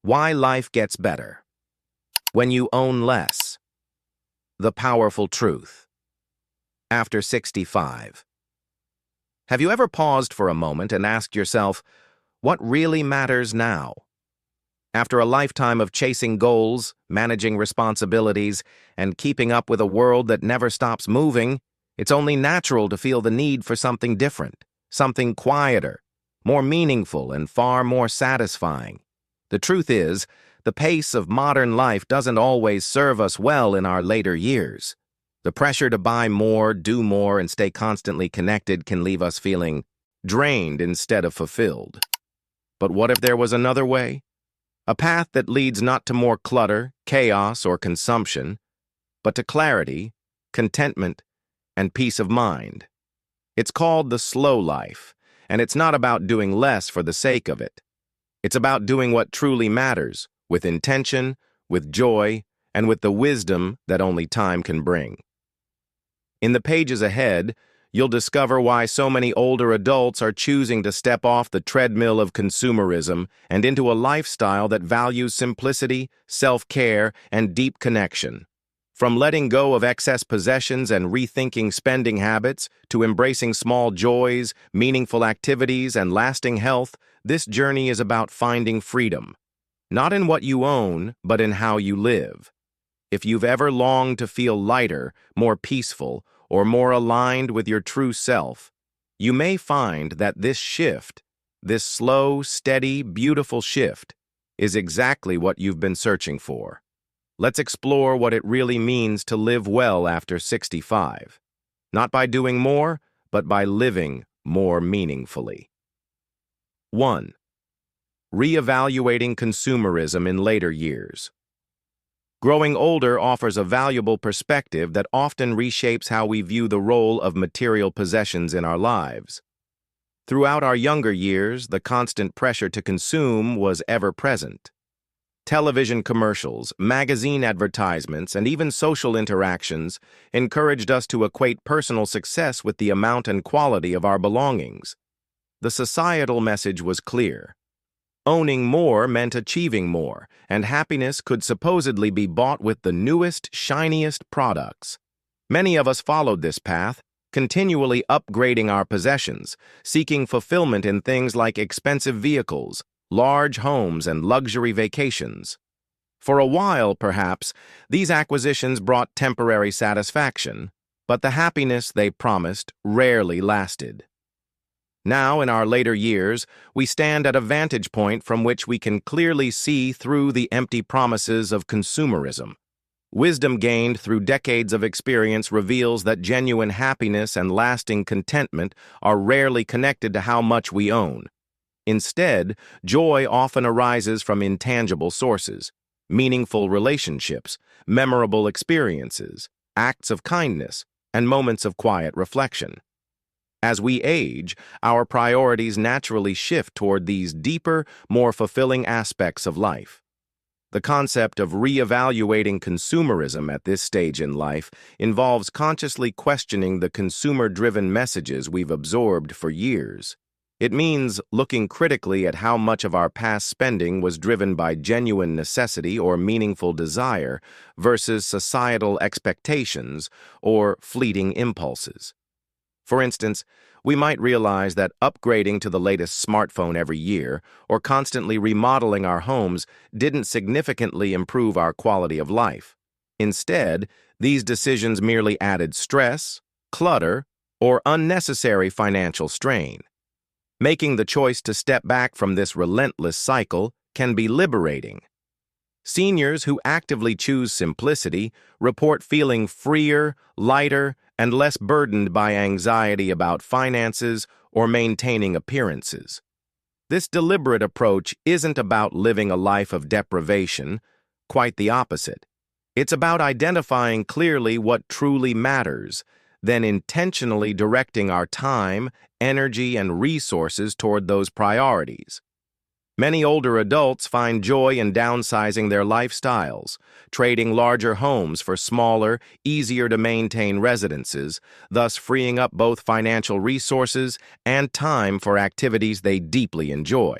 Why life gets better when you own less. The powerful truth. After 65. Have you ever paused for a moment and asked yourself, what really matters now? After a lifetime of chasing goals, managing responsibilities, and keeping up with a world that never stops moving, it's only natural to feel the need for something different, something quieter, more meaningful, and far more satisfying. The truth is, the pace of modern life doesn't always serve us well in our later years. The pressure to buy more, do more, and stay constantly connected can leave us feeling drained instead of fulfilled. But what if there was another way? A path that leads not to more clutter, chaos, or consumption, but to clarity, contentment, and peace of mind. It's called the slow life, and it's not about doing less for the sake of it. It's about doing what truly matters, with intention, with joy, and with the wisdom that only time can bring. In the pages ahead, you'll discover why so many older adults are choosing to step off the treadmill of consumerism and into a lifestyle that values simplicity, self-care, and deep connection. From letting go of excess possessions and rethinking spending habits to embracing small joys, meaningful activities, and lasting health, this journey is about finding freedom. Not in what you own, but in how you live. If you've ever longed to feel lighter, more peaceful, or more aligned with your true self, you may find that this shift, this slow, steady, beautiful shift, is exactly what you've been searching for. Let's explore what it really means to live well after 65. Not by doing more, but by living more meaningfully. 1. Reevaluating consumerism in later years. Growing older offers a valuable perspective that often reshapes how we view the role of material possessions in our lives. Throughout our younger years, the constant pressure to consume was ever present. Television commercials, magazine advertisements, and even social interactions encouraged us to equate personal success with the amount and quality of our belongings. The societal message was clear. Owning more meant achieving more, and happiness could supposedly be bought with the newest, shiniest products. Many of us followed this path, continually upgrading our possessions, seeking fulfillment in things like expensive vehicles, large homes, and luxury vacations. For a while, perhaps, these acquisitions brought temporary satisfaction, but the happiness they promised rarely lasted. Now, in our later years, we stand at a vantage point from which we can clearly see through the empty promises of consumerism. Wisdom gained through decades of experience reveals that genuine happiness and lasting contentment are rarely connected to how much we own. Instead, joy often arises from intangible sources, meaningful relationships, memorable experiences, acts of kindness, and moments of quiet reflection. As we age, our priorities naturally shift toward these deeper, more fulfilling aspects of life. The concept of reevaluating consumerism at this stage in life involves consciously questioning the consumer-driven messages we've absorbed for years. It means looking critically at how much of our past spending was driven by genuine necessity or meaningful desire versus societal expectations or fleeting impulses. For instance, we might realize that upgrading to the latest smartphone every year or constantly remodeling our homes didn't significantly improve our quality of life. Instead, these decisions merely added stress, clutter, or unnecessary financial strain. Making the choice to step back from this relentless cycle can be liberating. Seniors who actively choose simplicity report feeling freer, lighter, and less burdened by anxiety about finances or maintaining appearances. This deliberate approach isn't about living a life of deprivation, quite the opposite. It's about identifying clearly what truly matters, then intentionally directing our time, energy, and resources toward those priorities. Many older adults find joy in downsizing their lifestyles, trading larger homes for smaller, easier-to-maintain residences, thus freeing up both financial resources and time for activities they deeply enjoy.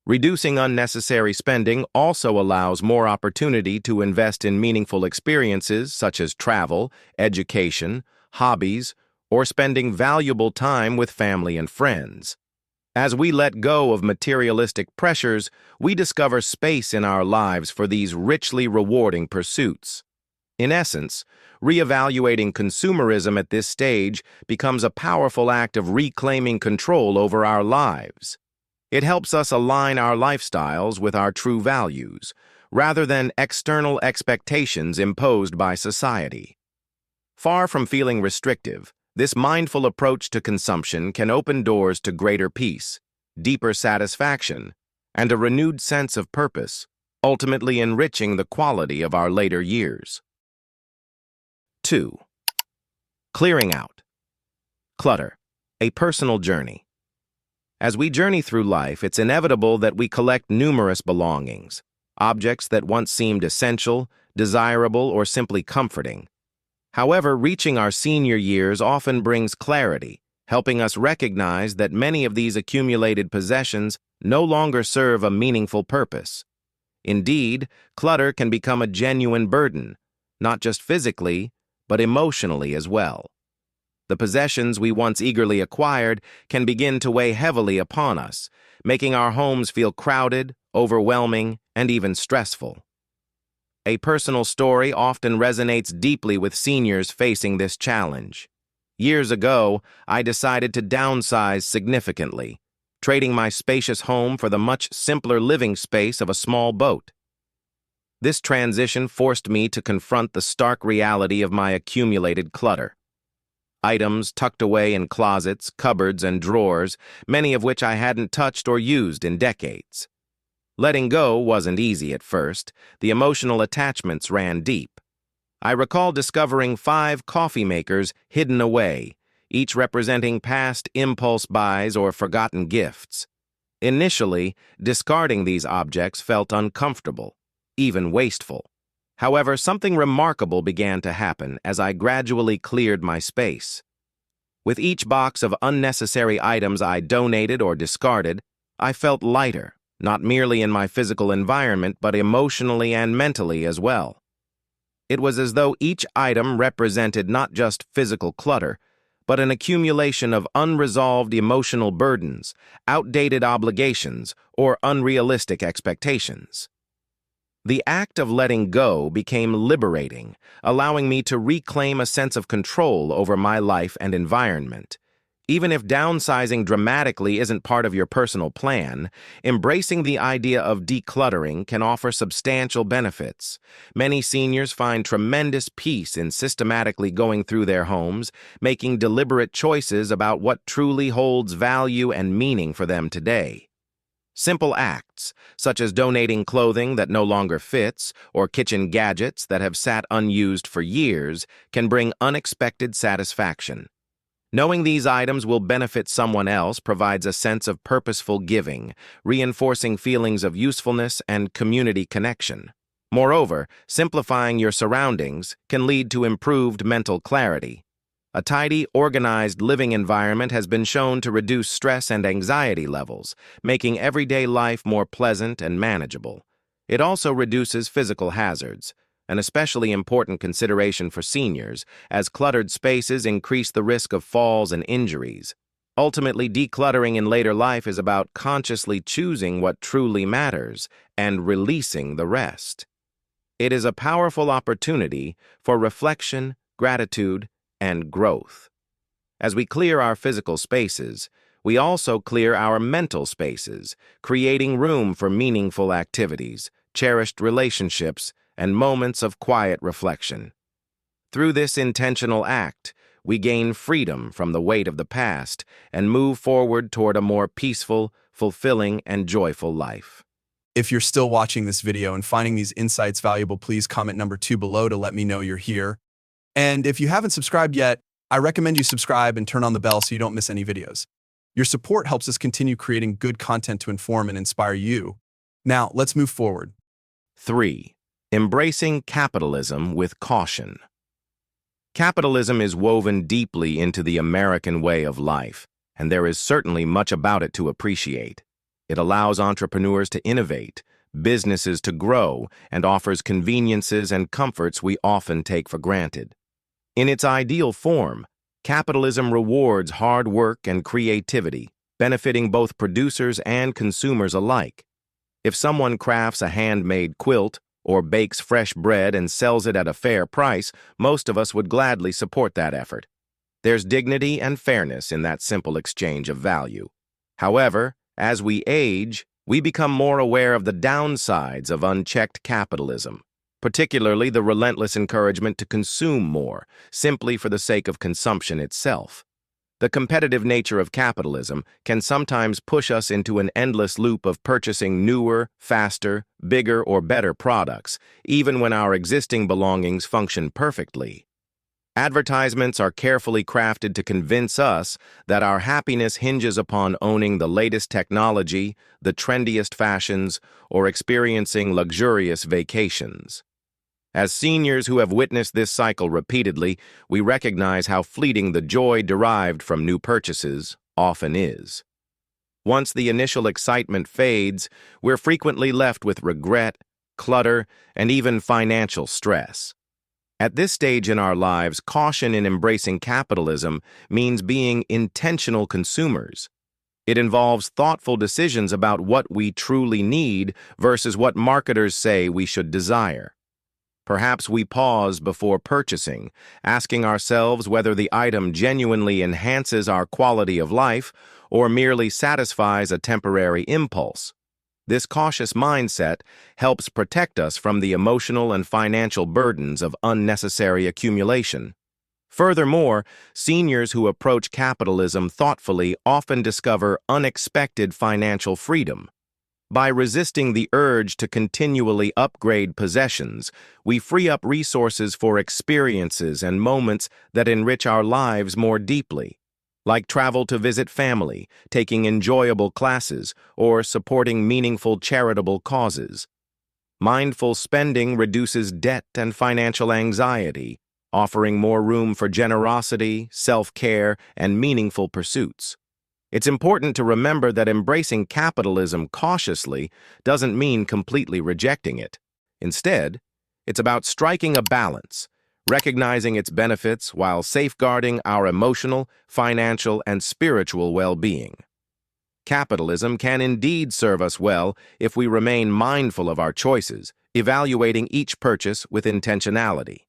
Reducing unnecessary spending also allows more opportunity to invest in meaningful experiences such as travel, education, hobbies, or spending valuable time with family and friends. As we let go of materialistic pressures, we discover space in our lives for these richly rewarding pursuits. In essence, reevaluating consumerism at this stage becomes a powerful act of reclaiming control over our lives. It helps us align our lifestyles with our true values, rather than external expectations imposed by society. Far from feeling restrictive, this mindful approach to consumption can open doors to greater peace, deeper satisfaction, and a renewed sense of purpose, ultimately enriching the quality of our later years. 2. Clearing out. Clutter, a personal journey. As we journey through life, it's inevitable that we collect numerous belongings, objects that once seemed essential, desirable, or simply comforting. However, reaching our senior years often brings clarity, helping us recognize that many of these accumulated possessions no longer serve a meaningful purpose. Indeed, clutter can become a genuine burden, not just physically, but emotionally as well. The possessions we once eagerly acquired can begin to weigh heavily upon us, making our homes feel crowded, overwhelming, and even stressful. A personal story often resonates deeply with seniors facing this challenge. Years ago, I decided to downsize significantly, trading my spacious home for the much simpler living space of a small boat. This transition forced me to confront the stark reality of my accumulated clutter. Items tucked away in closets, cupboards, and drawers, many of which I hadn't touched or used in decades. Letting go wasn't easy at first. The emotional attachments ran deep. I recall discovering 5 coffee makers hidden away, each representing past impulse buys or forgotten gifts. Initially, discarding these objects felt uncomfortable, even wasteful. However, something remarkable began to happen as I gradually cleared my space. With each box of unnecessary items I donated or discarded, I felt lighter, not merely in my physical environment, but emotionally and mentally as well. It was as though each item represented not just physical clutter, but an accumulation of unresolved emotional burdens, outdated obligations, or unrealistic expectations. The act of letting go became liberating, allowing me to reclaim a sense of control over my life and environment. Even if downsizing dramatically isn't part of your personal plan, embracing the idea of decluttering can offer substantial benefits. Many seniors find tremendous peace in systematically going through their homes, making deliberate choices about what truly holds value and meaning for them today. Simple acts, such as donating clothing that no longer fits or kitchen gadgets that have sat unused for years, can bring unexpected satisfaction. Knowing these items will benefit someone else provides a sense of purposeful giving, reinforcing feelings of usefulness and community connection. Moreover, simplifying your surroundings can lead to improved mental clarity. A tidy, organized living environment has been shown to reduce stress and anxiety levels, making everyday life more pleasant and manageable. It also reduces physical hazards, an especially important consideration for seniors, as cluttered spaces increase the risk of falls and injuries. Ultimately, decluttering in later life is about consciously choosing what truly matters and releasing the rest. It is a powerful opportunity for reflection, gratitude, and growth. As we clear our physical spaces, we also clear our mental spaces, creating room for meaningful activities, cherished relationships, and moments of quiet reflection. Through this intentional act, we gain freedom from the weight of the past and move forward toward a more peaceful, fulfilling, and joyful life. If you're still watching this video and finding these insights valuable, please comment number 2 below to let me know you're here. And if you haven't subscribed yet, I recommend you subscribe and turn on the bell so you don't miss any videos. Your support helps us continue creating good content to inform and inspire you. Now, let's move forward. 3. Embracing capitalism with caution. Capitalism is woven deeply into the American way of life, and there is certainly much about it to appreciate. It allows entrepreneurs to innovate, businesses to grow, and offers conveniences and comforts we often take for granted. In its ideal form, capitalism rewards hard work and creativity, benefiting both producers and consumers alike. If someone crafts a handmade quilt or bakes fresh bread and sells it at a fair price, most of us would gladly support that effort. There's dignity and fairness in that simple exchange of value. However, as we age, we become more aware of the downsides of unchecked capitalism, particularly the relentless encouragement to consume more, simply for the sake of consumption itself. The competitive nature of capitalism can sometimes push us into an endless loop of purchasing newer, faster, bigger, or better products, even when our existing belongings function perfectly. Advertisements are carefully crafted to convince us that our happiness hinges upon owning the latest technology, the trendiest fashions, or experiencing luxurious vacations. As seniors who have witnessed this cycle repeatedly, we recognize how fleeting the joy derived from new purchases often is. Once the initial excitement fades, we're frequently left with regret, clutter, and even financial stress. At this stage in our lives, caution in embracing capitalism means being intentional consumers. It involves thoughtful decisions about what we truly need versus what marketers say we should desire. Perhaps we pause before purchasing, asking ourselves whether the item genuinely enhances our quality of life or merely satisfies a temporary impulse. This cautious mindset helps protect us from the emotional and financial burdens of unnecessary accumulation. Furthermore, seniors who approach capitalism thoughtfully often discover unexpected financial freedom. By resisting the urge to continually upgrade possessions, we free up resources for experiences and moments that enrich our lives more deeply, like travel to visit family, taking enjoyable classes, or supporting meaningful charitable causes. Mindful spending reduces debt and financial anxiety, offering more room for generosity, self-care, and meaningful pursuits. It's important to remember that embracing capitalism cautiously doesn't mean completely rejecting it. Instead, it's about striking a balance, recognizing its benefits while safeguarding our emotional, financial, and spiritual well-being. Capitalism can indeed serve us well if we remain mindful of our choices, evaluating each purchase with intentionality.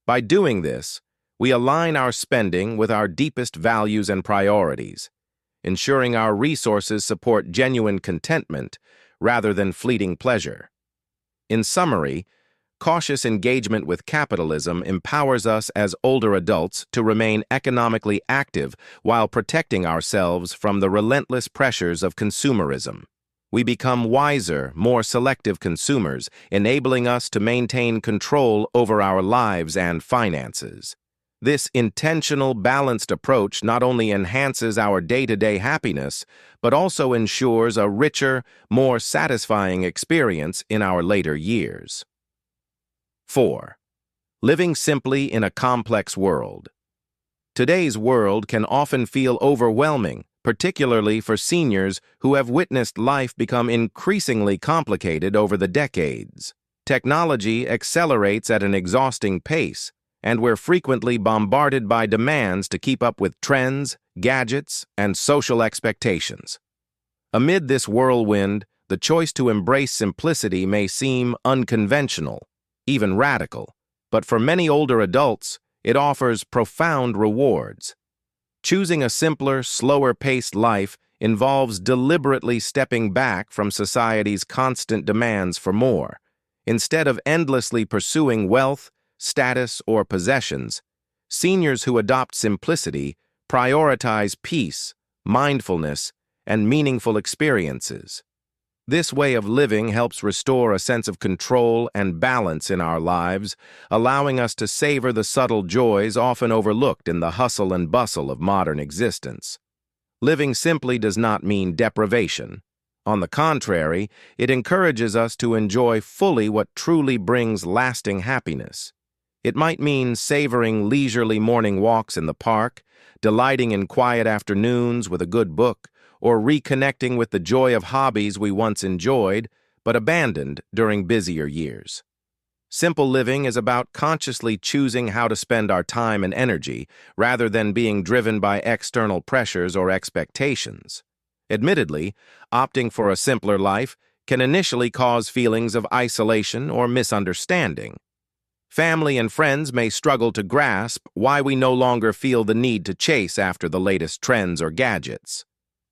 By doing this, we align our spending with our deepest values and priorities, ensuring our resources support genuine contentment rather than fleeting pleasure. In summary, cautious engagement with capitalism empowers us as older adults to remain economically active while protecting ourselves from the relentless pressures of consumerism. We become wiser, more selective consumers, enabling us to maintain control over our lives and finances. This intentional, balanced approach not only enhances our day-to-day happiness, but also ensures a richer, more satisfying experience in our later years. 4. Living simply in a complex world. Today's world can often feel overwhelming, particularly for seniors who have witnessed life become increasingly complicated over the decades. Technology accelerates at an exhausting pace, and we're frequently bombarded by demands to keep up with trends, gadgets, and social expectations. Amid this whirlwind, the choice to embrace simplicity may seem unconventional, even radical, but for many older adults, it offers profound rewards. Choosing a simpler, slower-paced life involves deliberately stepping back from society's constant demands for more. Instead of endlessly pursuing wealth, status, or possessions, seniors who adopt simplicity prioritize peace, mindfulness, and meaningful experiences. This way of living helps restore a sense of control and balance in our lives, allowing us to savor the subtle joys often overlooked in the hustle and bustle of modern existence. Living simply does not mean deprivation. On the contrary, it encourages us to enjoy fully what truly brings lasting happiness. It might mean savoring leisurely morning walks in the park, delighting in quiet afternoons with a good book, or reconnecting with the joy of hobbies we once enjoyed but abandoned during busier years. Simple living is about consciously choosing how to spend our time and energy rather than being driven by external pressures or expectations. Admittedly, opting for a simpler life can initially cause feelings of isolation or misunderstanding. Family and friends may struggle to grasp why we no longer feel the need to chase after the latest trends or gadgets.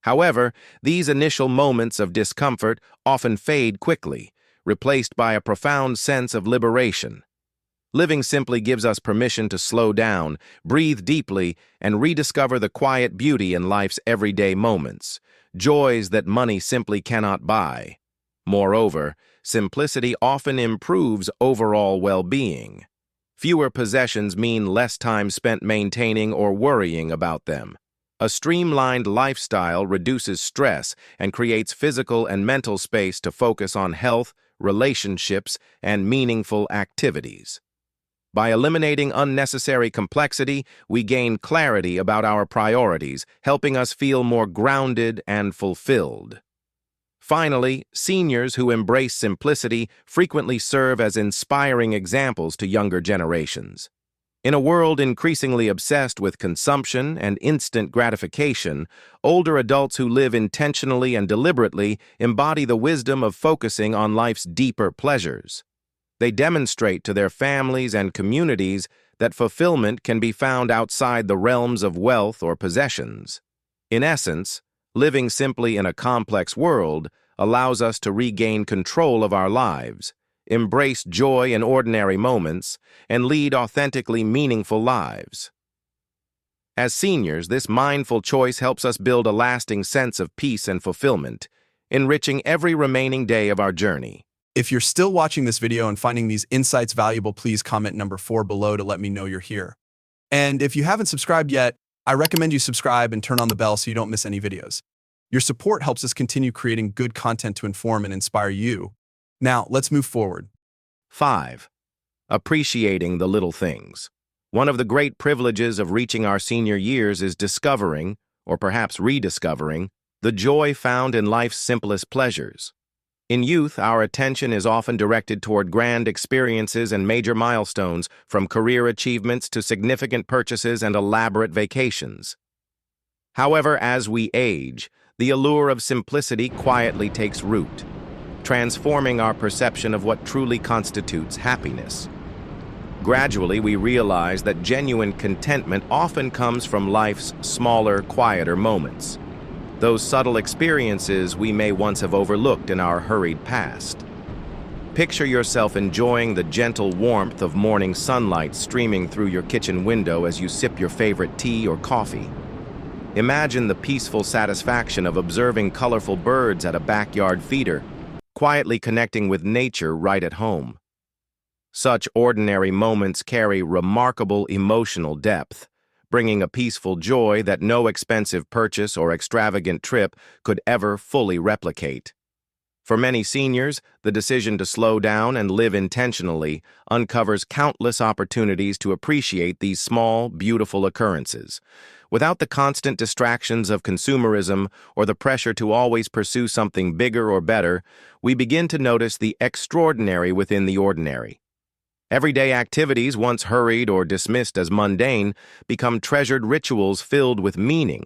However, these initial moments of discomfort often fade quickly, replaced by a profound sense of liberation. Living simply gives us permission to slow down, breathe deeply, and rediscover the quiet beauty in life's everyday moments, joys that money simply cannot buy. Moreover, simplicity often improves overall well-being. Fewer possessions mean less time spent maintaining or worrying about them. A streamlined lifestyle reduces stress and creates physical and mental space to focus on health, relationships, and meaningful activities. By eliminating unnecessary complexity, we gain clarity about our priorities, helping us feel more grounded and fulfilled. Finally, seniors who embrace simplicity frequently serve as inspiring examples to younger generations. In a world increasingly obsessed with consumption and instant gratification, older adults who live intentionally and deliberately embody the wisdom of focusing on life's deeper pleasures. They demonstrate to their families and communities that fulfillment can be found outside the realms of wealth or possessions. In essence, living simply in a complex world allows us to regain control of our lives, embrace joy in ordinary moments, and lead authentically meaningful lives. As seniors, this mindful choice helps us build a lasting sense of peace and fulfillment, enriching every remaining day of our journey. If you're still watching this video and finding these insights valuable, please comment number 4 below to let me know you're here. And if you haven't subscribed yet, I recommend you subscribe and turn on the bell so you don't miss any videos. Your support helps us continue creating good content to inform and inspire you. Now, let's move forward. 5. Appreciating the little things. One of the great privileges of reaching our senior years is discovering, or perhaps rediscovering, the joy found in life's simplest pleasures. In youth, our attention is often directed toward grand experiences and major milestones, from career achievements to significant purchases and elaborate vacations. However, as we age, the allure of simplicity quietly takes root, transforming our perception of what truly constitutes happiness. Gradually, we realize that genuine contentment often comes from life's smaller, quieter moments, those subtle experiences we may once have overlooked in our hurried past. Picture yourself enjoying the gentle warmth of morning sunlight streaming through your kitchen window as you sip your favorite tea or coffee. Imagine the peaceful satisfaction of observing colorful birds at a backyard feeder, quietly connecting with nature right at home. Such ordinary moments carry remarkable emotional depth, bringing a peaceful joy that no expensive purchase or extravagant trip could ever fully replicate. For many seniors, the decision to slow down and live intentionally uncovers countless opportunities to appreciate these small, beautiful occurrences. Without the constant distractions of consumerism or the pressure to always pursue something bigger or better, we begin to notice the extraordinary within the ordinary. Everyday activities, once hurried or dismissed as mundane, become treasured rituals filled with meaning.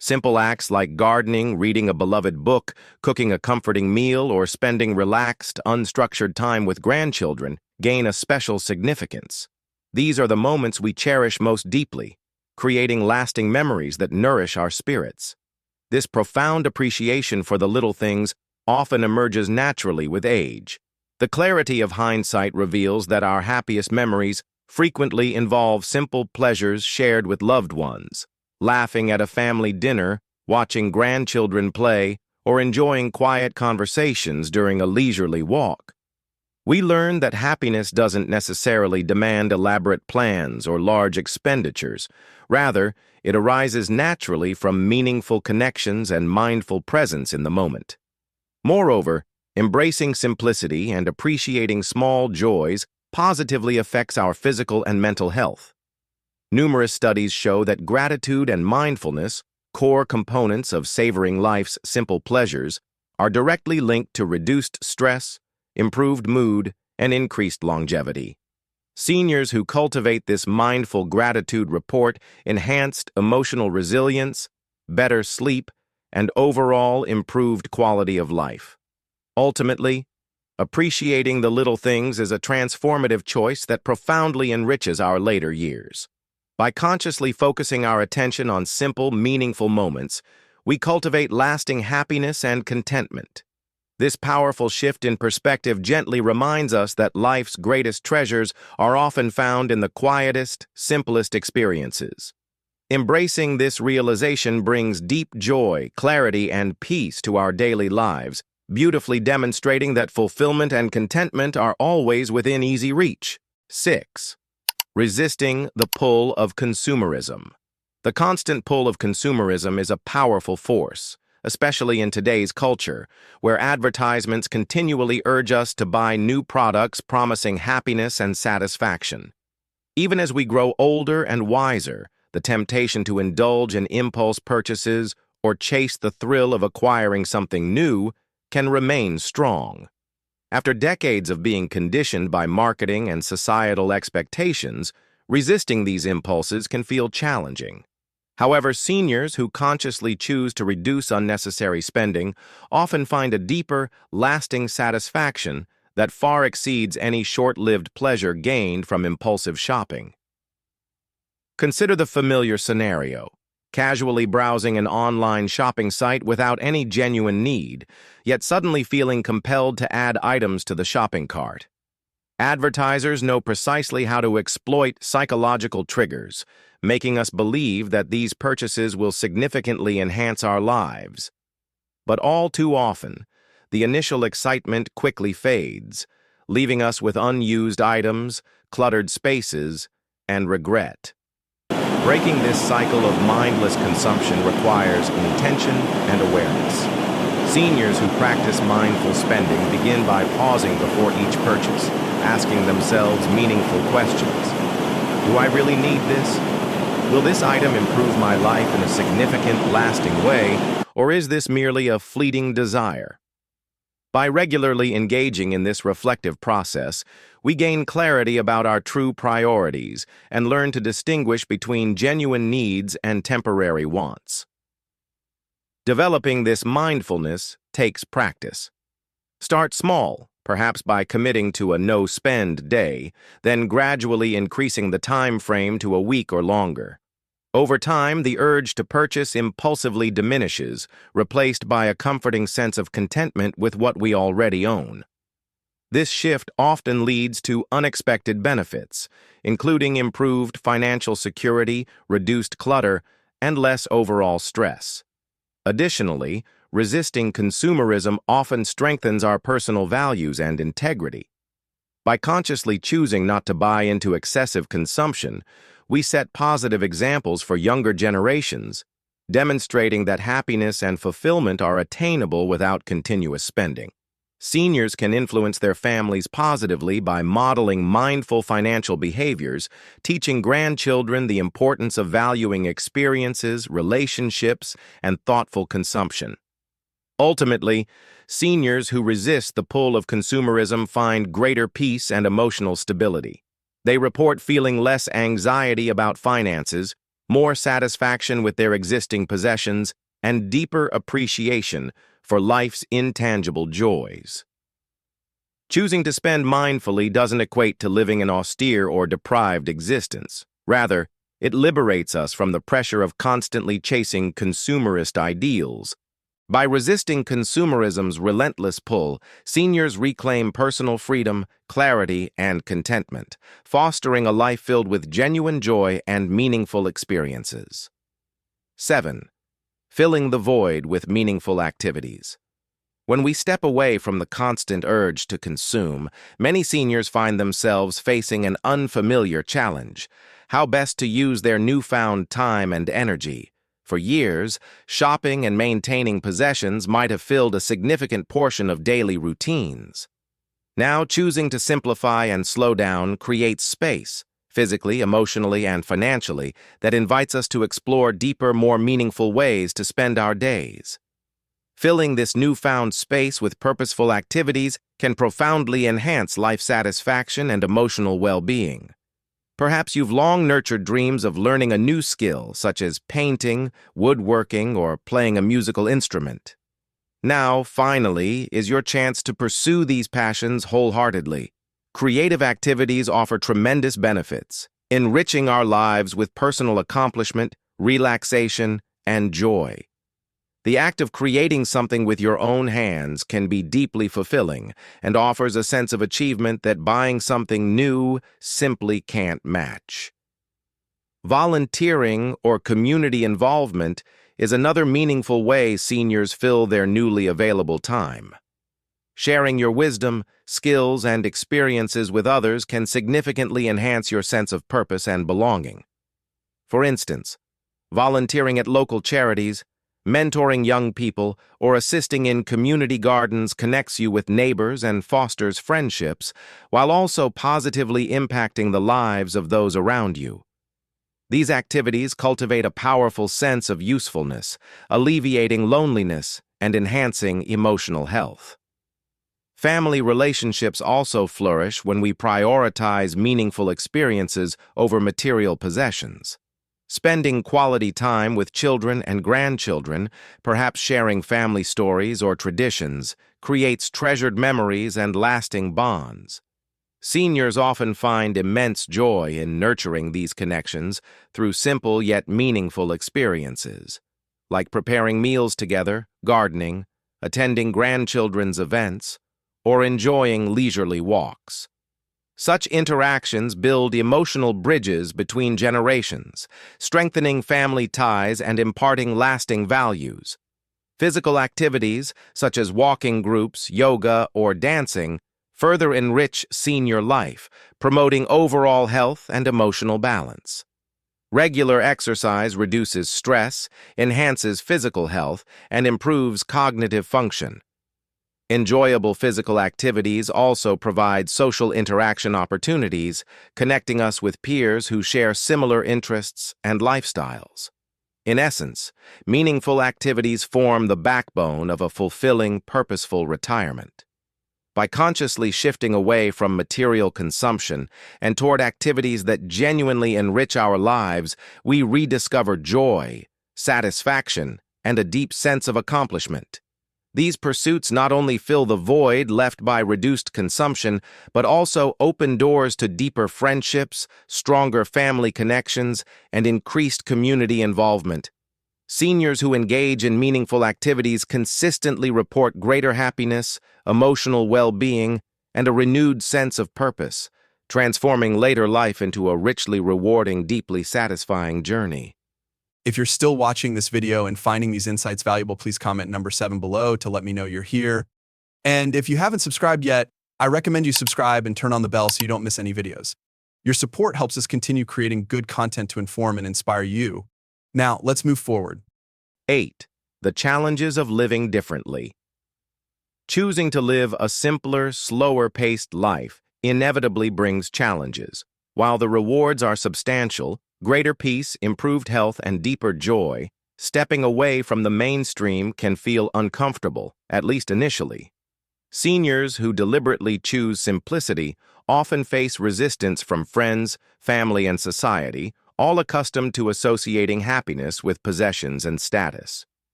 Simple acts like gardening, reading a beloved book, cooking a comforting meal, or spending relaxed, unstructured time with grandchildren gain a special significance. These are the moments we cherish most deeply, creating lasting memories that nourish our spirits. This profound appreciation for the little things often emerges naturally with age. The clarity of hindsight reveals that our happiest memories frequently involve simple pleasures shared with loved ones, laughing at a family dinner, watching grandchildren play, or enjoying quiet conversations during a leisurely walk. We learn that happiness doesn't necessarily demand elaborate plans or large expenditures. Rather, it arises naturally from meaningful connections and mindful presence in the moment. Moreover, embracing simplicity and appreciating small joys positively affects our physical and mental health. Numerous studies show that gratitude and mindfulness core components of savoring life's simple pleasures, are directly linked to reduced stress, improved mood, and increased longevity. Seniors who cultivate this mindful gratitude report enhanced emotional resilience, better sleep, and overall improved quality of life. Ultimately, appreciating the little things is a transformative choice that profoundly enriches our later years. By consciously focusing our attention on simple, meaningful moments, we cultivate lasting happiness and contentment. This powerful shift in perspective gently reminds us that life's greatest treasures are often found in the quietest, simplest experiences. Embracing this realization brings deep joy, clarity, and peace to our daily lives, beautifully demonstrating that fulfillment and contentment are always within easy reach. 6. Resisting the pull of consumerism. The constant pull of consumerism is a powerful force, especially in today's culture, where advertisements continually urge us to buy new products promising happiness and satisfaction. Even as we grow older and wiser, the temptation to indulge in impulse purchases or chase the thrill of acquiring something new can remain strong. After decades of being conditioned by marketing and societal expectations, resisting these impulses can feel challenging. However, seniors who consciously choose to reduce unnecessary spending often find a deeper, lasting satisfaction that far exceeds any short-lived pleasure gained from impulsive shopping. Consider the familiar scenario: casually browsing an online shopping site without any genuine need, yet suddenly feeling compelled to add items to the shopping cart. Advertisers know precisely how to exploit psychological triggers, making us believe that these purchases will significantly enhance our lives. But all too often, the initial excitement quickly fades, leaving us with unused items, cluttered spaces, and regret. Breaking this cycle of mindless consumption requires intention and awareness. Seniors who practice mindful spending begin by pausing before each purchase, asking themselves meaningful questions. Do I really need this? Will this item improve my life in a significant, lasting way, or is this merely a fleeting desire? By regularly engaging in this reflective process, we gain clarity about our true priorities and learn to distinguish between genuine needs and temporary wants. Developing this mindfulness takes practice. Start small, perhaps by committing to a no-spend day, then gradually increasing the time frame to a week or longer. Over time, the urge to purchase impulsively diminishes, replaced by a comforting sense of contentment with what we already own. This shift often leads to unexpected benefits, including improved financial security, reduced clutter, and less overall stress. Additionally, resisting consumerism often strengthens our personal values and integrity. By consciously choosing not to buy into excessive consumption, we set positive examples for younger generations, demonstrating that happiness and fulfillment are attainable without continuous spending. Seniors can influence their families positively by modeling mindful financial behaviors, teaching grandchildren the importance of valuing experiences, relationships, and thoughtful consumption. Ultimately, seniors who resist the pull of consumerism find greater peace and emotional stability. They report feeling less anxiety about finances, more satisfaction with their existing possessions, and deeper appreciation for life's intangible joys. Choosing to spend mindfully doesn't equate to living an austere or deprived existence. Rather, it liberates us from the pressure of constantly chasing consumerist ideals. By resisting consumerism's relentless pull, seniors reclaim personal freedom, clarity, and contentment, fostering a life filled with genuine joy and meaningful experiences. 7. Filling the void with meaningful activities. When we step away from the constant urge to consume, many seniors find themselves facing an unfamiliar challenge: how best to use their newfound time and energy. For years, shopping and maintaining possessions might have filled a significant portion of daily routines. Now, choosing to simplify and slow down creates space, physically, emotionally, and financially, that invites us to explore deeper, more meaningful ways to spend our days. Filling this newfound space with purposeful activities can profoundly enhance life satisfaction and emotional well-being. Perhaps you've long nurtured dreams of learning a new skill, such as painting, woodworking, or playing a musical instrument. Now, finally, is your chance to pursue these passions wholeheartedly. Creative activities offer tremendous benefits, enriching our lives with personal accomplishment, relaxation, and joy. The act of creating something with your own hands can be deeply fulfilling and offers a sense of achievement that buying something new simply can't match. Volunteering or community involvement is another meaningful way seniors fill their newly available time. Sharing your wisdom, skills, and experiences with others can significantly enhance your sense of purpose and belonging. For instance, volunteering at local charities, mentoring young people, or assisting in community gardens connects you with neighbors and fosters friendships, while also positively impacting the lives of those around you. These activities cultivate a powerful sense of usefulness, alleviating loneliness and enhancing emotional health. Family relationships also flourish when we prioritize meaningful experiences over material possessions. Spending quality time with children and grandchildren, perhaps sharing family stories or traditions, creates treasured memories and lasting bonds. Seniors often find immense joy in nurturing these connections through simple yet meaningful experiences, like preparing meals together, gardening, attending grandchildren's events, or enjoying leisurely walks. Such interactions build emotional bridges between generations, strengthening family ties and imparting lasting values. Physical activities, such as walking groups, yoga, or dancing, further enrich senior life, promoting overall health and emotional balance. Regular exercise reduces stress, enhances physical health, and improves cognitive function. Enjoyable physical activities also provide social interaction opportunities, connecting us with peers who share similar interests and lifestyles. In essence, meaningful activities form the backbone of a fulfilling, purposeful retirement. By consciously shifting away from material consumption and toward activities that genuinely enrich our lives, we rediscover joy, satisfaction, and a deep sense of accomplishment. These pursuits not only fill the void left by reduced consumption, but also open doors to deeper friendships, stronger family connections, and increased community involvement. Seniors who engage in meaningful activities consistently report greater happiness, emotional well-being, and a renewed sense of purpose, transforming later life into a richly rewarding, deeply satisfying journey. If you're still watching this video and finding these insights valuable, please comment number 7 below to let me know you're here. And if you haven't subscribed yet, I recommend you subscribe and turn on the bell so you don't miss any videos. Your support helps us continue creating good content to inform and inspire you. Now, let's move forward. 8. The challenges of living differently. Choosing to live a simpler, slower-paced life inevitably brings challenges. While the rewards are substantial, greater peace, improved health, and deeper joy, stepping away from the mainstream can feel uncomfortable, at least initially. Seniors who deliberately choose simplicity often face resistance from friends, family, and society, all accustomed to associating happiness with possessions and status.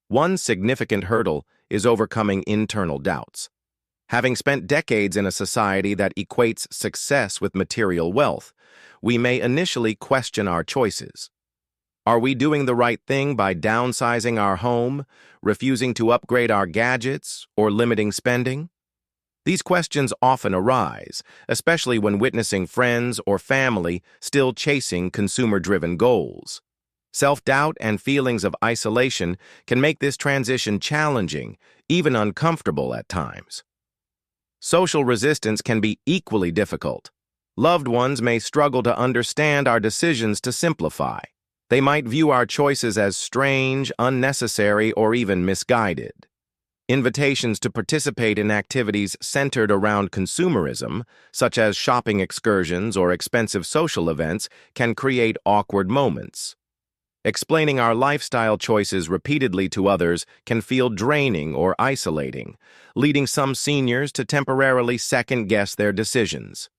One significant hurdle is overcoming internal doubts. Having spent decades in a society that equates success with material wealth, we may initially question our choices. Are we doing the right thing by downsizing our home, refusing to upgrade our gadgets, or limiting spending? These questions often arise, especially when witnessing friends or family still chasing consumer-driven goals. Self-doubt and feelings of isolation can make this transition challenging, even uncomfortable at times. Social resistance can be equally difficult. Loved ones may struggle to understand our decisions to simplify. They might view our choices as strange, unnecessary, or even misguided. Invitations to participate in activities centered around consumerism, such as shopping excursions or expensive social events, can create awkward moments. Explaining our lifestyle choices repeatedly to others can feel draining or isolating, leading some seniors to temporarily second-guess their decisions.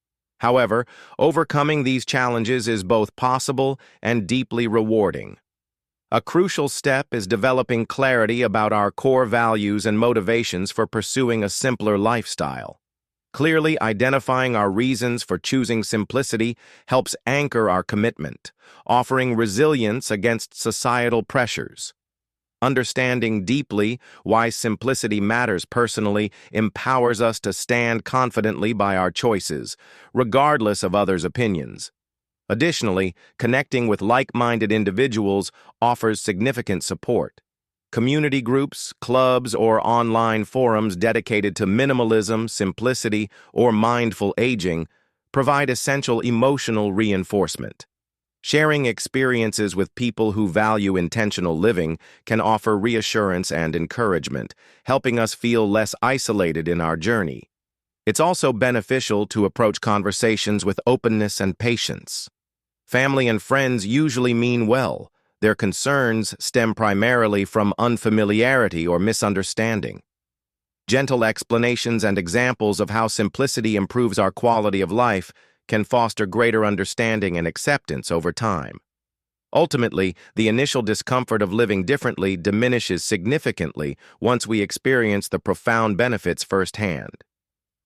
However, overcoming these challenges is both possible and deeply rewarding. A crucial step is developing clarity about our core values and motivations for pursuing a simpler lifestyle. Clearly identifying our reasons for choosing simplicity helps anchor our commitment, offering resilience against societal pressures. Understanding deeply why simplicity matters personally empowers us to stand confidently by our choices, regardless of others' opinions. Additionally, connecting with like-minded individuals offers significant support. Community groups, clubs, or online forums dedicated to minimalism, simplicity, or mindful aging provide essential emotional reinforcement. Sharing experiences with people who value intentional living can offer reassurance and encouragement, helping us feel less isolated in our journey. It's also beneficial to approach conversations with openness and patience. Family and friends usually mean well. Their concerns stem primarily from unfamiliarity or misunderstanding. Gentle explanations and examples of how simplicity improves our quality of life can foster greater understanding and acceptance over time. Ultimately, the initial discomfort of living differently diminishes significantly once we experience the profound benefits firsthand.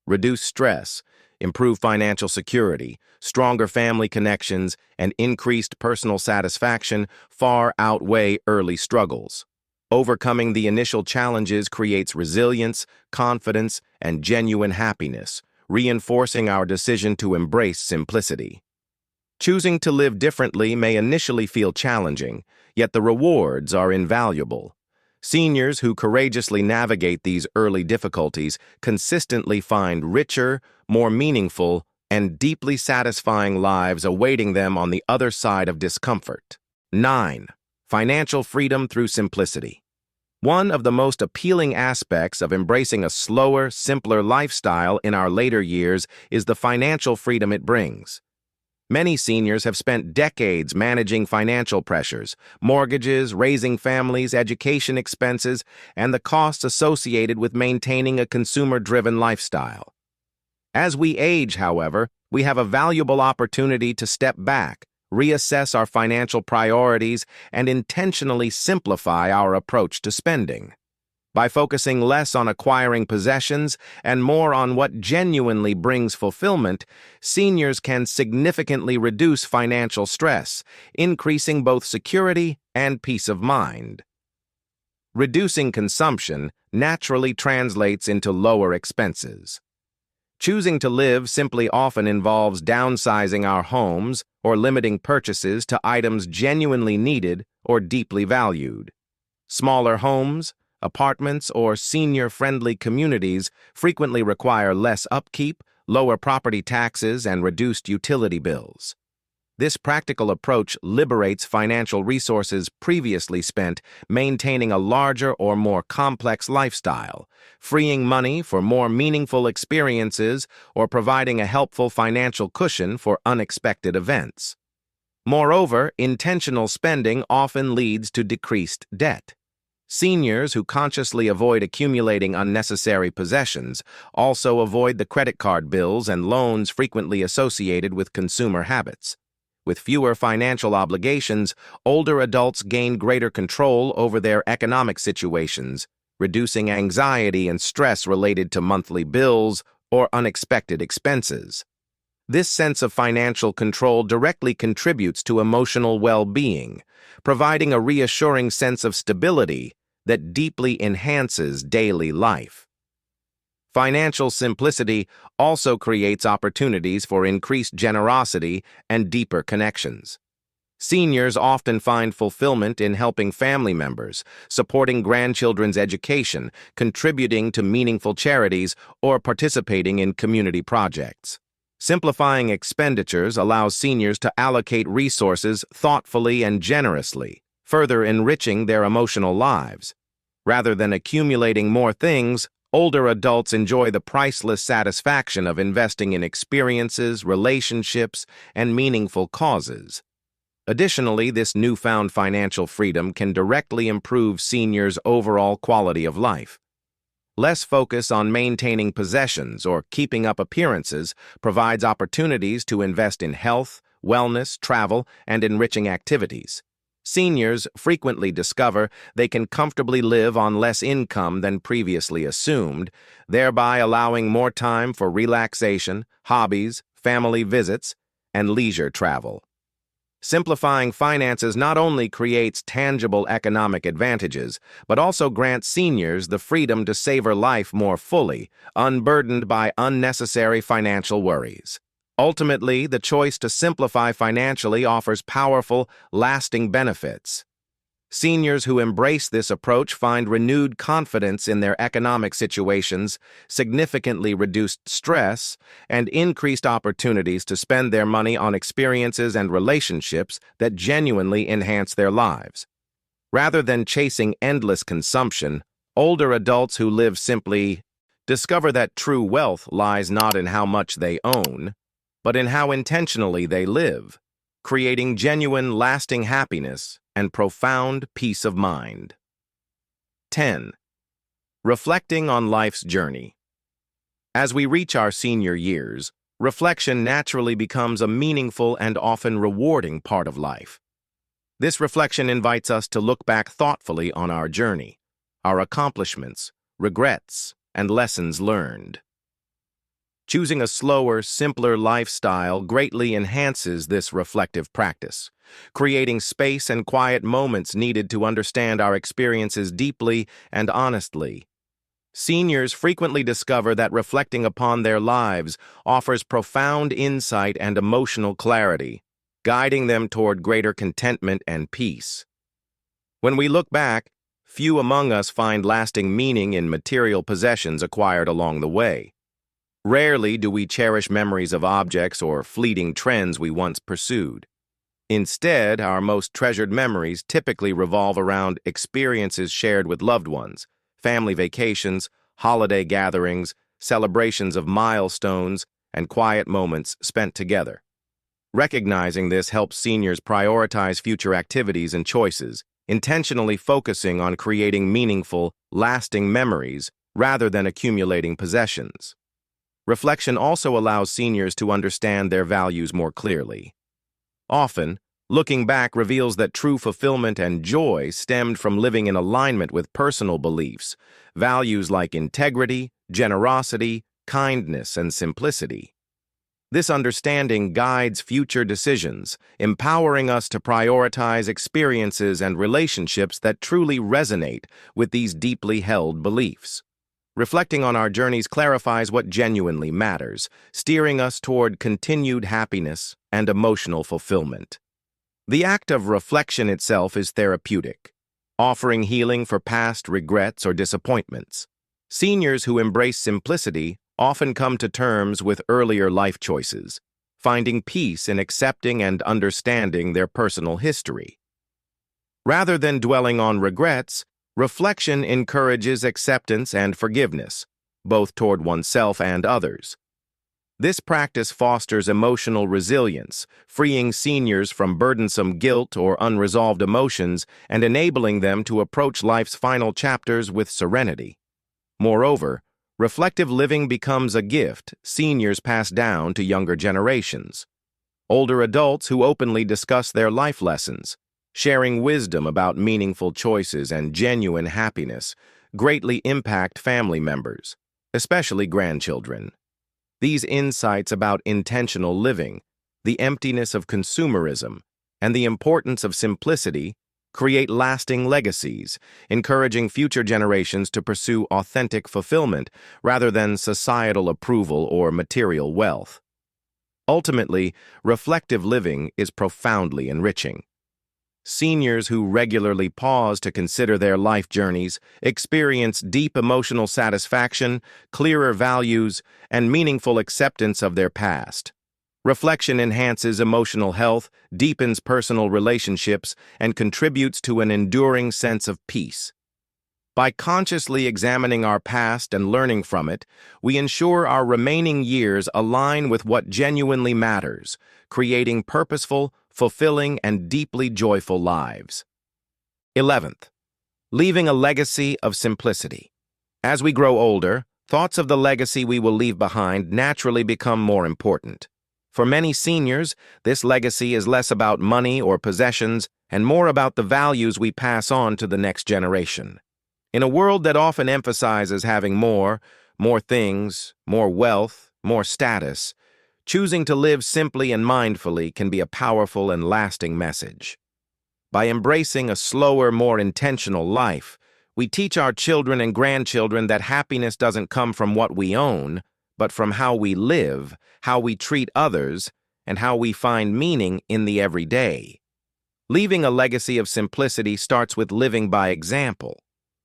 Reduce stress, improve financial security, stronger family connections, and increased personal satisfaction far outweigh early struggles. Overcoming the initial challenges creates resilience, confidence, and genuine happiness, reinforcing our decision to embrace simplicity. Choosing to live differently may initially feel challenging, yet the rewards are invaluable. Seniors who courageously navigate these early difficulties consistently find richer, more meaningful, and deeply satisfying lives awaiting them on the other side of discomfort. 9. Financial freedom through simplicity. One of the most appealing aspects of embracing a slower, simpler lifestyle in our later years is the financial freedom it brings. Many seniors have spent decades managing financial pressures, mortgages, raising families, education expenses, and the costs associated with maintaining a consumer-driven lifestyle. As we age, however, we have a valuable opportunity to step back, reassess our financial priorities, and intentionally simplify our approach to spending. By focusing less on acquiring possessions and more on what genuinely brings fulfillment, seniors can significantly reduce financial stress, increasing both security and peace of mind. Reducing consumption naturally translates into lower expenses. Choosing to live simply often involves downsizing our homes or limiting purchases to items genuinely needed or deeply valued. Smaller homes, apartments, or senior-friendly communities frequently require less upkeep, lower property taxes, and reduced utility bills. This practical approach liberates financial resources previously spent maintaining a larger or more complex lifestyle, freeing money for more meaningful experiences or providing a helpful financial cushion for unexpected events. Moreover, intentional spending often leads to decreased debt. Seniors who consciously avoid accumulating unnecessary possessions also avoid the credit card bills and loans frequently associated with consumer habits. With fewer financial obligations, older adults gain greater control over their economic situations, reducing anxiety and stress related to monthly bills or unexpected expenses. This sense of financial control directly contributes to emotional well-being, providing a reassuring sense of stability that deeply enhances daily life. Financial simplicity also creates opportunities for increased generosity and deeper connections. Seniors often find fulfillment in helping family members, supporting grandchildren's education, contributing to meaningful charities, or participating in community projects. Simplifying expenditures allows seniors to allocate resources thoughtfully and generously, further enriching their emotional lives. Rather than accumulating more things, older adults enjoy the priceless satisfaction of investing in experiences, relationships, and meaningful causes. Additionally, this newfound financial freedom can directly improve seniors' overall quality of life. Less focus on maintaining possessions or keeping up appearances provides opportunities to invest in health, wellness, travel, and enriching activities. Seniors frequently discover they can comfortably live on less income than previously assumed, thereby allowing more time for relaxation, hobbies, family visits, and leisure travel. Simplifying finances not only creates tangible economic advantages, but also grants seniors the freedom to savor life more fully, unburdened by unnecessary financial worries. Ultimately, the choice to simplify financially offers powerful, lasting benefits. Seniors who embrace this approach find renewed confidence in their economic situations, significantly reduced stress, and increased opportunities to spend their money on experiences and relationships that genuinely enhance their lives. Rather than chasing endless consumption, older adults who live simply discover that true wealth lies not in how much they own, but in how intentionally they live, creating genuine, lasting happiness and profound peace of mind. 10. Reflecting on life's journey. As we reach our senior years, reflection naturally becomes a meaningful and often rewarding part of life. This reflection invites us to look back thoughtfully on our journey, our accomplishments, regrets, and lessons learned. Choosing a slower, simpler lifestyle greatly enhances this reflective practice, creating space and quiet moments needed to understand our experiences deeply and honestly. Seniors frequently discover that reflecting upon their lives offers profound insight and emotional clarity, guiding them toward greater contentment and peace. When we look back, few among us find lasting meaning in material possessions acquired along the way. Rarely do we cherish memories of objects or fleeting trends we once pursued. Instead, our most treasured memories typically revolve around experiences shared with loved ones, family vacations, holiday gatherings, celebrations of milestones, and quiet moments spent together. Recognizing this helps seniors prioritize future activities and choices, intentionally focusing on creating meaningful, lasting memories rather than accumulating possessions. Reflection also allows seniors to understand their values more clearly. Often, looking back reveals that true fulfillment and joy stemmed from living in alignment with personal beliefs, values like integrity, generosity, kindness, and simplicity. This understanding guides future decisions, empowering us to prioritize experiences and relationships that truly resonate with these deeply held beliefs. Reflecting on our journeys clarifies what genuinely matters, steering us toward continued happiness and emotional fulfillment. The act of reflection itself is therapeutic, offering healing for past regrets or disappointments. Seniors who embrace simplicity often come to terms with earlier life choices, finding peace in accepting and understanding their personal history. Rather than dwelling on regrets, reflection encourages acceptance and forgiveness, both toward oneself and others. This practice fosters emotional resilience, freeing seniors from burdensome guilt or unresolved emotions and enabling them to approach life's final chapters with serenity. Moreover, reflective living becomes a gift seniors pass down to younger generations. Older adults who openly discuss their life lessons, sharing wisdom about meaningful choices and genuine happiness, greatly impact family members, especially grandchildren. These insights about intentional living, the emptiness of consumerism, and the importance of simplicity create lasting legacies, encouraging future generations to pursue authentic fulfillment rather than societal approval or material wealth. Ultimately, reflective living is profoundly enriching. Seniors who regularly pause to consider their life journeys experience deep emotional satisfaction, clearer values, and meaningful acceptance of their past. Reflection enhances emotional health, deepens personal relationships, and contributes to an enduring sense of peace. By consciously examining our past and learning from it, we ensure our remaining years align with what genuinely matters, creating purposeful, fulfilling, and deeply joyful lives. 11th, leaving a legacy of simplicity. As we grow older, thoughts of the legacy we will leave behind naturally become more important. For many seniors, this legacy is less about money or possessions and more about the values we pass on to the next generation. In a world that often emphasizes having more things, more wealth, more status, choosing to live simply and mindfully can be a powerful and lasting message. By embracing a slower, more intentional life, we teach our children and grandchildren that happiness doesn't come from what we own, but from how we live, how we treat others, and how we find meaning in the everyday. Leaving a legacy of simplicity starts with living by example.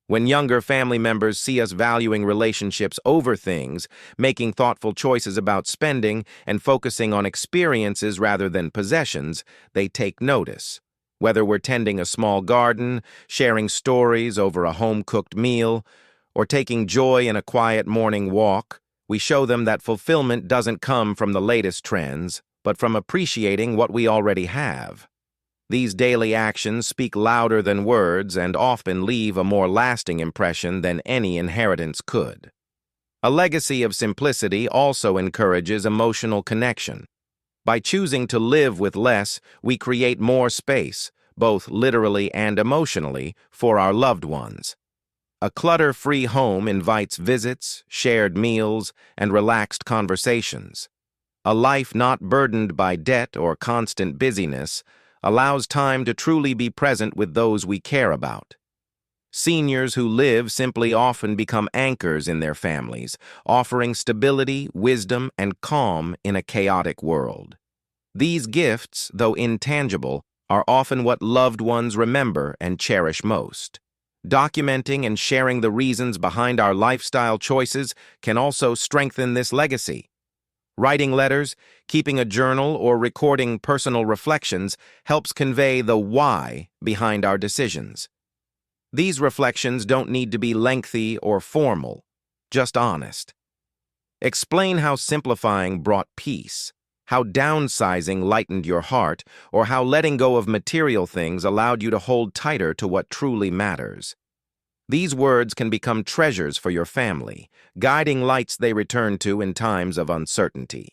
When younger family members see us valuing relationships over things, making thoughtful choices about spending, and focusing on experiences rather than possessions, they take notice. Whether we're tending a small garden, sharing stories over a home-cooked meal, or taking joy in a quiet morning walk, we show them that fulfillment doesn't come from the latest trends, but from appreciating what we already have. These daily actions speak louder than words and often leave a more lasting impression than any inheritance could. A legacy of simplicity also encourages emotional connection. By choosing to live with less, we create more space, both literally and emotionally, for our loved ones. A clutter-free home invites visits, shared meals, and relaxed conversations. A life not burdened by debt or constant busyness allows time to truly be present with those we care about. Seniors who live simply often become anchors in their families, offering stability, wisdom, and calm in a chaotic world. These gifts, though intangible, are often what loved ones remember and cherish most. Documenting and sharing the reasons behind our lifestyle choices can also strengthen this legacy. Writing letters, keeping a journal, or recording personal reflections helps convey the why behind our decisions. These reflections don't need to be lengthy or formal, just honest. Explain how simplifying brought peace, how downsizing lightened your heart, or how letting go of material things allowed you to hold tighter to what truly matters. These words can become treasures for your family, guiding lights they return to in times of uncertainty.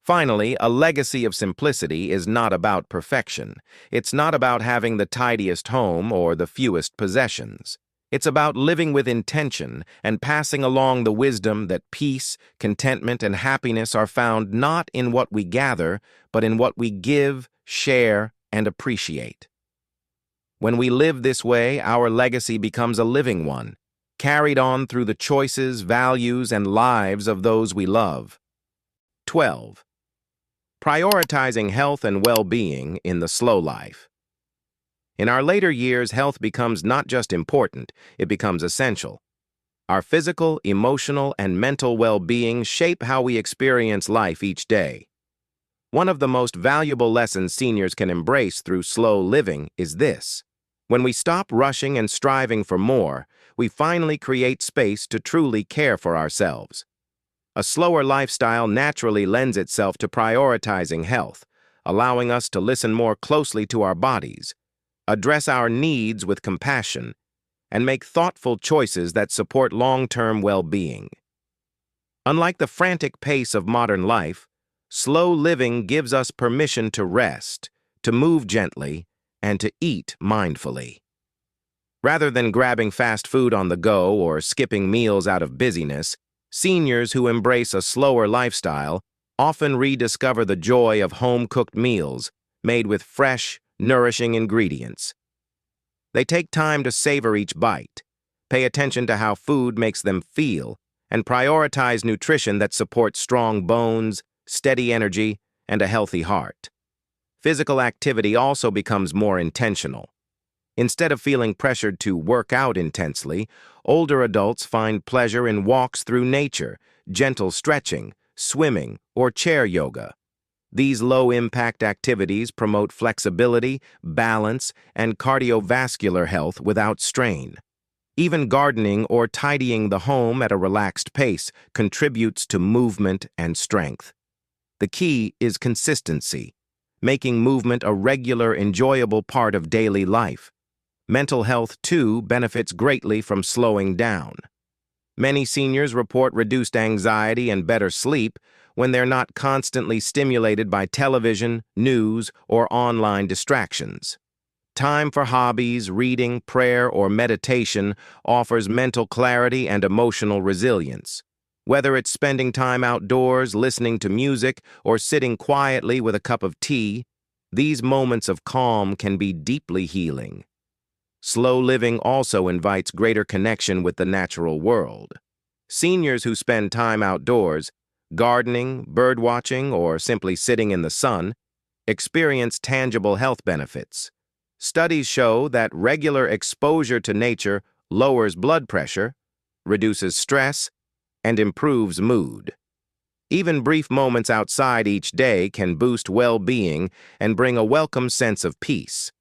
Finally, a legacy of simplicity is not about perfection. It's not about having the tidiest home or the fewest possessions. It's about living with intention and passing along the wisdom that peace, contentment, and happiness are found not in what we gather, but in what we give, share, and appreciate. When we live this way, our legacy becomes a living one, carried on through the choices, values, and lives of those we love. 12. Prioritizing health and well-being in the slow life. In our later years, health becomes not just important, it becomes essential. Our physical, emotional, and mental well-being shape how we experience life each day. One of the most valuable lessons seniors can embrace through slow living is this. When we stop rushing and striving for more, we finally create space to truly care for ourselves. A slower lifestyle naturally lends itself to prioritizing health, allowing us to listen more closely to our bodies, address our needs with compassion, and make thoughtful choices that support long-term well-being. Unlike the frantic pace of modern life, slow living gives us permission to rest, to move gently, and to eat mindfully. Rather than grabbing fast food on the go or skipping meals out of busyness, seniors who embrace a slower lifestyle often rediscover the joy of home-cooked meals made with fresh, nourishing ingredients. They take time to savor each bite, pay attention to how food makes them feel, and prioritize nutrition that supports strong bones, steady energy, and a healthy heart. Physical activity also becomes more intentional. Instead of feeling pressured to work out intensely, older adults find pleasure in walks through nature, gentle stretching, swimming, or chair yoga. These low-impact activities promote flexibility, balance, and cardiovascular health without strain. Even gardening or tidying the home at a relaxed pace contributes to movement and strength. The key is consistency, making movement a regular, enjoyable part of daily life. Mental health, too, benefits greatly from slowing down. Many seniors report reduced anxiety and better sleep when they're not constantly stimulated by television, news, or online distractions. Time for hobbies, reading, prayer, or meditation offers mental clarity and emotional resilience. Whether it's spending time outdoors, listening to music, or sitting quietly with a cup of tea, these moments of calm can be deeply healing. Slow living also invites greater connection with the natural world. Seniors who spend time outdoors, gardening, birdwatching, or simply sitting in the sun, experience tangible health benefits. Studies show that regular exposure to nature lowers blood pressure, reduces stress, and improves mood. Even brief moments outside each day can boost well-being and bring a welcome sense of peace.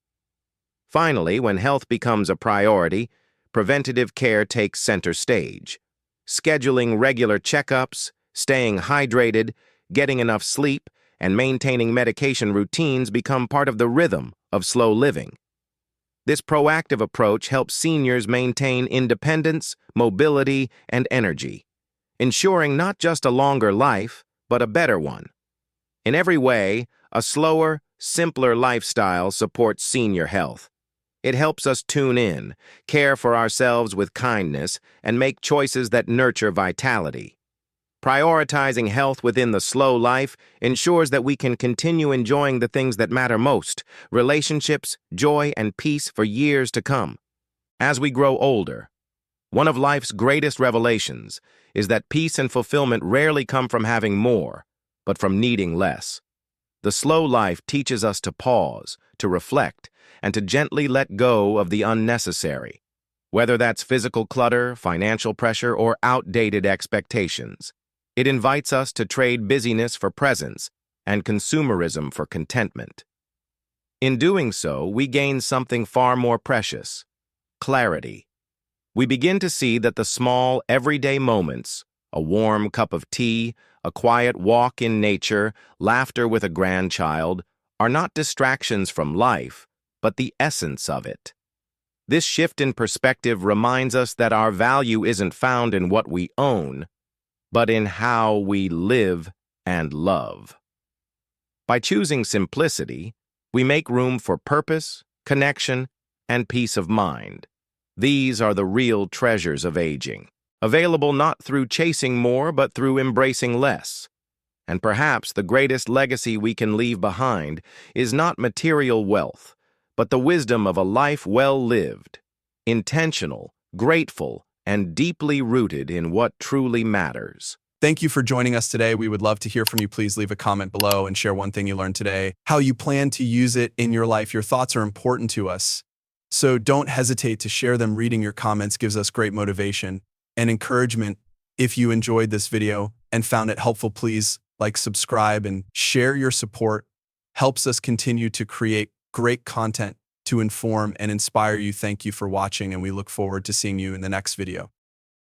Finally, when health becomes a priority, preventative care takes center stage. Scheduling regular checkups, staying hydrated, getting enough sleep, and maintaining medication routines become part of the rhythm of slow living. This proactive approach helps seniors maintain independence, mobility, and energy, ensuring not just a longer life, but a better one. In every way, a slower, simpler lifestyle supports senior health. It helps us tune in, care for ourselves with kindness, and make choices that nurture vitality. Prioritizing health within the slow life ensures that we can continue enjoying the things that matter most: relationships, joy, and peace for years to come. As we grow older, one of life's greatest revelations is that peace and fulfillment rarely come from having more, but from needing less. The slow life teaches us to pause, to reflect, and to gently let go of the unnecessary, whether that's physical clutter, financial pressure, or outdated expectations. It invites us to trade busyness for presence and consumerism for contentment. In doing so, we gain something far more precious: clarity. We begin to see that the small, everyday moments, a warm cup of tea, a quiet walk in nature, laughter with a grandchild, are not distractions from life, but the essence of it. This shift in perspective reminds us that our value isn't found in what we own, but in how we live and love. By choosing simplicity, we make room for purpose, connection, and peace of mind. These are the real treasures of aging, available not through chasing more, but through embracing less. And perhaps the greatest legacy we can leave behind is not material wealth, but the wisdom of a life well lived, intentional, grateful, and deeply rooted in what truly matters. Thank you for joining us today. We would love to hear from you. Please leave a comment below and share one thing you learned today, how you plan to use it in your life. Your thoughts are important to us, so don't hesitate to share them. Reading your comments gives us great motivation and encouragement. If you enjoyed this video and found it helpful, please like, subscribe, and share. Your support helps us continue to create great content to inform and inspire you. Thank you for watching, and we look forward to seeing you in the next video.